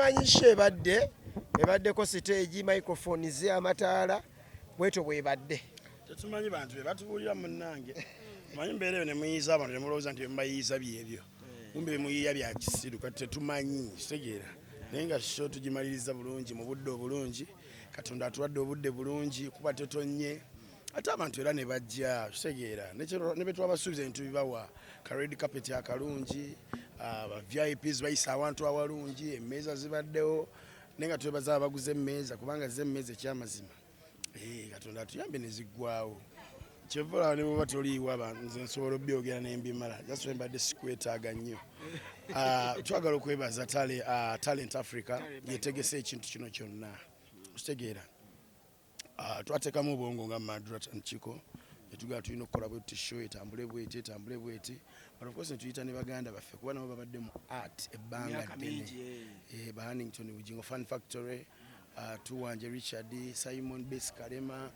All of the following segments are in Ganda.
Tetumanyishe ebaddeko stage microphone ze amataala bweto bwebadde. Tetumanyi bantu be batubuulira munnange. Manyi mbeera eyo ne muyiza abantu ne mulowooza nti mbayiza byebyo. Mumbe muyiya bya kisiru kati tetumanyi kitegeera. Naye nga show tugimaliriza bulungi mu budde obulungi. Katonda atuwadde obudde bulungi kuba tetonnye. Ate abantu era ne bajja kitegeera. Ne bwe twabasuubiza ebintu bibawa ka red carpet akalungi. VIPs bayisa abantu awalungi, emmeeza zibaddewo. Nenga twebaza abaguze emmeeza kubanga z'emmeeza ekyamazima. Katonda atuyambe ne ziggwawo. Kyevula ne bwe toliiwa abantu nze nsobola obyogera n'embimala. Just mbadde sikwetaaga nnyo. Twagala okwebaza Talent Africa yetegese ekintu kino kyonna. Kitegeera. Twateekamu obwongo nga Madrat and Chiko. Netugala tulina okukola bweti show etambule bweti. But of course tuyita ne baganda baffe kuba nabo babadde mu art ebbanga ddene. Bahannington Ujingo Fan Factory, Tuwanje Richard, Simon Bess Kalema,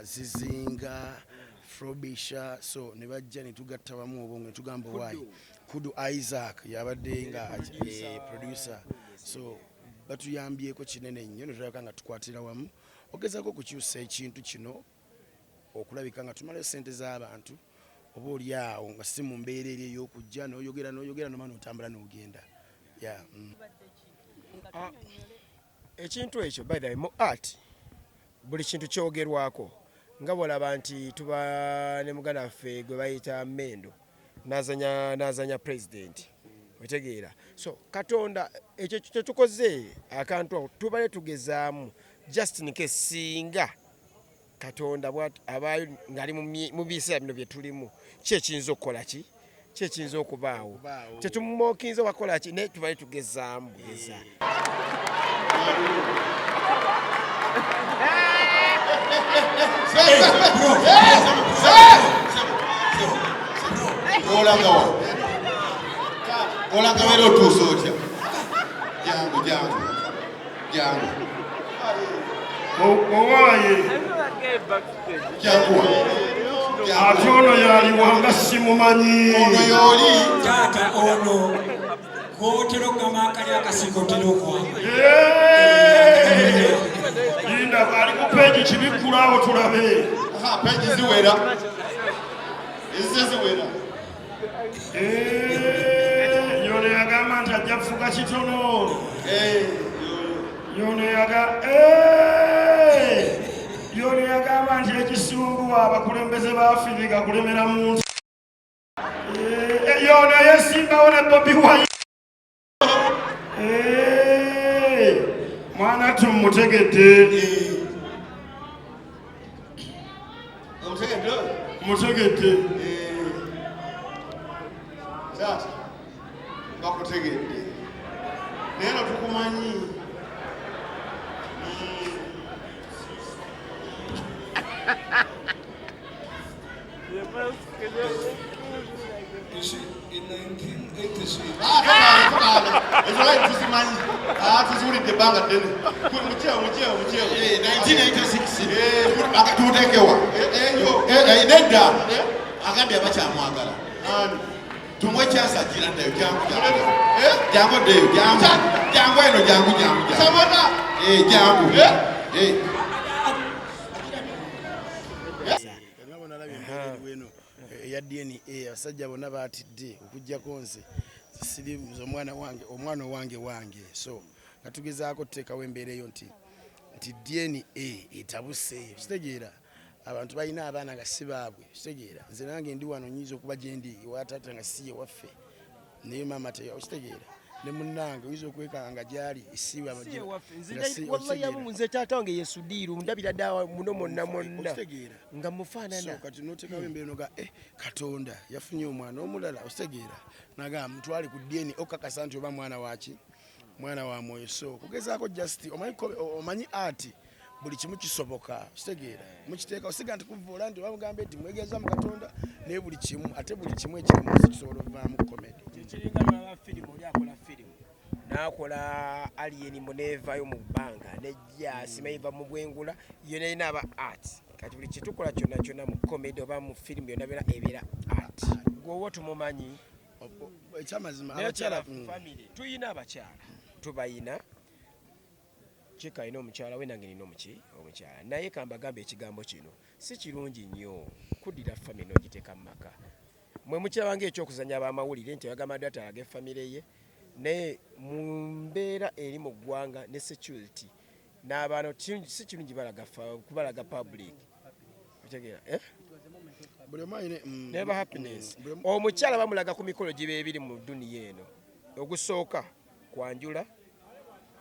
Zizinga, Frobisha, so ne bajja ne tugatta wamu obwongo ne tugamba why. Kudu Isaac yabadde nga producer. So batuyambyeko kinene nnyo ne tulabika nga tukwatira wamu. Ogezaako okukyusa ekintu kino okulabika nga tumala sente z'abantu oba oli awo nga si mu mbeera eri ey'okujja n'oyogera nomana otambula n'ogenda. Ekintu ekyo by the way mu art buli kintu kyogerwako nga bw'olaba nti tuba ne muganda waffe gwe bayita Mendo n'azanya president wetegeera. So Katonda ekyo kye tukoze akantu awo tubale tugezaamu just in case singa Katonda abayo ngali mu biseera bino bye tulimu kyekiyinza okukola ki kyekiyinza okubaawo tetumumokinza wakola ki naye tubale tugezaamu bugeza. Olanga wero tusootya jangu owaye ate ono yaliwanga simumanyi ono yoli taata ono kootero gama akali akasikotero okwanga linda ali ku peegi kibikkulawo tulabe peegi ziwera eziziwera yono yagamba nti ajja kufuga kitono yono yagamba nti ekisungu abakulembeze ba Afirika kulemera muntu yono yesimbawo ne Bobi Wine mwana tumutegedde mutegedde sasa bakutegedde naye no tukumanyi in 1986 tuziwulidde ebbanga ddene mukyeo 1986 akatutekewa nedda agambye abakyamwagala tumwe kyasajira ddayo jangu ddeyo jangu eno jangu eya DNA abasajja bonna baatidde okujjako nze sirimu omwana owange so nga tugezaako tuteekawo embeera eyo nti DNA etabuse kitegeera abantu balina abaana nga si baabwe kitegeera nze nange ndi wano nyiza okuba gye ndi ewataata nga si ewaffe naye maama kitegeera ne munnange oyinza okwekanga nga gyali esiiwe nze taata wange yesudiiru ndabira dda muno mwonna nga mufaanana kati n'oteekawo embeera nga Katonda yafunye omwana omulala okitegeera naga mutwale ku DNA okakasa nti oba mwana waki mwana wa mwoyo so kugezaako just omanyi art buli kimu kisoboka kitegeera mukiteeka osiga nti kuvoola nti bamugambe nti mwegeza mu Katonda naye buli kimu ate buli kimu ekirimu kisobola okuvaamu komedi kiringana firimu oli akola firimu n'akola alien muneevaayo mu bbanga nejja simaiva mu bwengula yo nalina aba art kati buli kitukola kyonna mu komedi oba mu firimu yonna byonna ebeera art gweowa tumumanyi ekyamazima abakyala family tuyina abakyala tubayina Chiko alina omukyala we nange nina omukyala naye kambagamba ekigambo kino si kirungi nnyo kuddira famire n'ogiteeka mu maka mwe mukiraba ng'ekyokuzanya ab'amawulire nti bagamba Madrat alage famire ye naye mu mbeera eri mu ggwanga ne security n'abaana si kirungi kubalaga public otegeera never happiness omukyala bamulaga ku mikolo giba ebiri mu duniya eno ogusooka kwanjula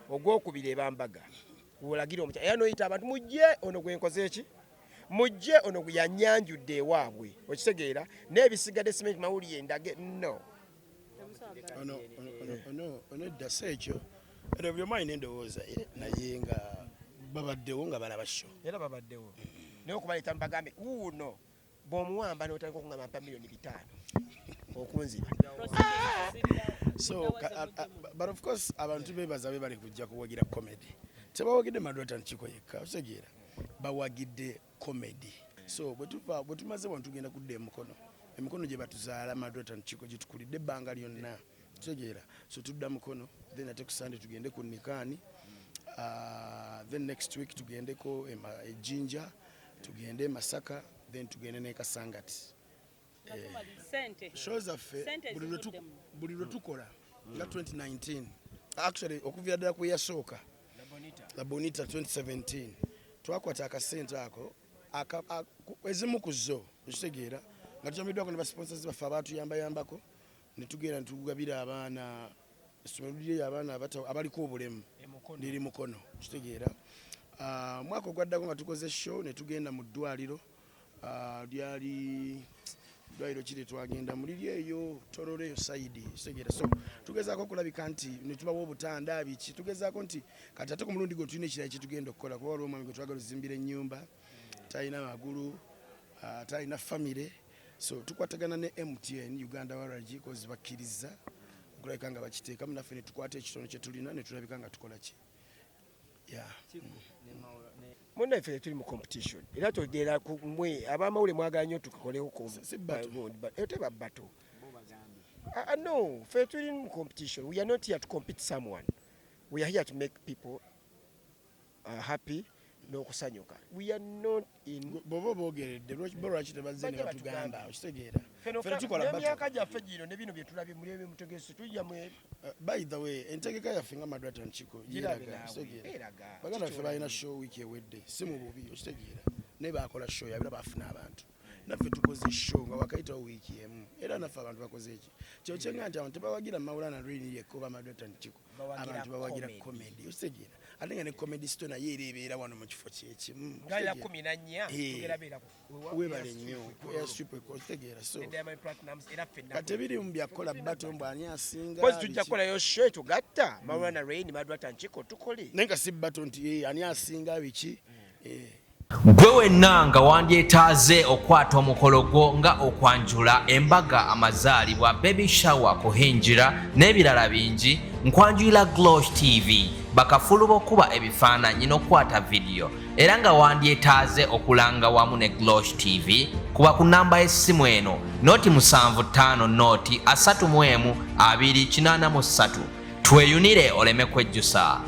ogwokubiri ebambaga olagira omukyala era noyita abantu mujje ono gwenkoze eki mujje ono gwe yanyanjudde ewaabwe okitegeera n'ebisigadde simenti mawulire endage no ono eddasa ekyo era buli omu alina endowooza naye nga babaddewo nga balaba sho era babaddewo naye okubaleeta mubagambe uno bw'omuwamba n'otandika okungamba mpa $5,000,000 okunziba so but of course abantu bebaza be bali kujja kuwagira comedy tebawagidde Madrat and Chiko yekka otegeera bawagidde comedy so bwe tumaze wano tugenda kudda emikono gye batuzaala Madrat and Chiko gye tukulidde ebbanga lyonna otegeera so tudda mukono then ate ku Sunday tugende ku Nikani then next week tugendeko Jinja tugende Masaka then tugende ne Kasangati shows affe buli lwe tukola nga 2019 actually okuvira ddala ku yasooka la Bonita 2017 twakwata akasente ako ezimu ku zo okitegeera nga tukyamiddwako ne basponsors baffe abatuyambayambako ne tugenda netugabira abaana essomero liri abaana abaliko obulemu liri mukono okitegeera mwaka ogwaddako nga tukoze show ne tugenda mu ddwaliro lyali dwairo kiri twagenda muliri eyo torore side segera so tugezaako okulabika nti ne tubawo obutanda biki tugezaako nti kati ate ku mulundi gwe tulina ekirala kye tugenda okukola kuba waliwo omwami gwe twagala ozimbira ennyumba talina magulu talina famire so tukwatagana ne MTN Uganda Waragi kozi bakkiriza okulabika nga bakiteekamu naffe ne tukwata ekitono kye tulina ne tulabika nga tukola ki munnaffe tuli mu competition era togera mwe abamawule mwagala nnyo tukolewo teba bato no ffe tuli mu competition we are not here to compete someone we are here to make people happy n'okusanyuka we are not in bobo bogeredde lwaki tebazze ne batugamba okitegeera emyaka gyaffe gino ne bino bye tulabye muli ebimutegeso tujja mwe by the way entegeka yaffe nga Madrat and Chiko baganda ffe balina show week ewedde si mu bubi okitegeera naye bakola show yabira bafuna abantu naffe tukoze show nga wakayitawo wiiki emu era naffe abantu bakoze eki kyokyenga nti abantu tebawagira Mawulana Rain yekkoba Madrat and Chiko abantu bawagira comedy okitegeera ate nga ne comedy sto naye era ebeera wano mu kifo kyekimu webale nnyo okitegeera so kati ebiri mu byakola bato mbu ani asinga kozi tujja kukolayo show tugatta Mawulana Rain Madrat and Chiko tukole naye nga si bato nti ani asinga biki gwe wenna nga wandyetaaze okwata omukolo gwo nga okwanjula embaga amazaalibwa baby shower kuhinjira n'ebirala bingi nkwanjulira Glosh TV bakafulu b'okuba ebifaananyi n'okwata vidiyo era nga wandyetaaze okulanga wamu ne Glosh TV kuba ku namba y'essimu eno noti 75 noti 31 2483 tweyunire oleme kwejjusa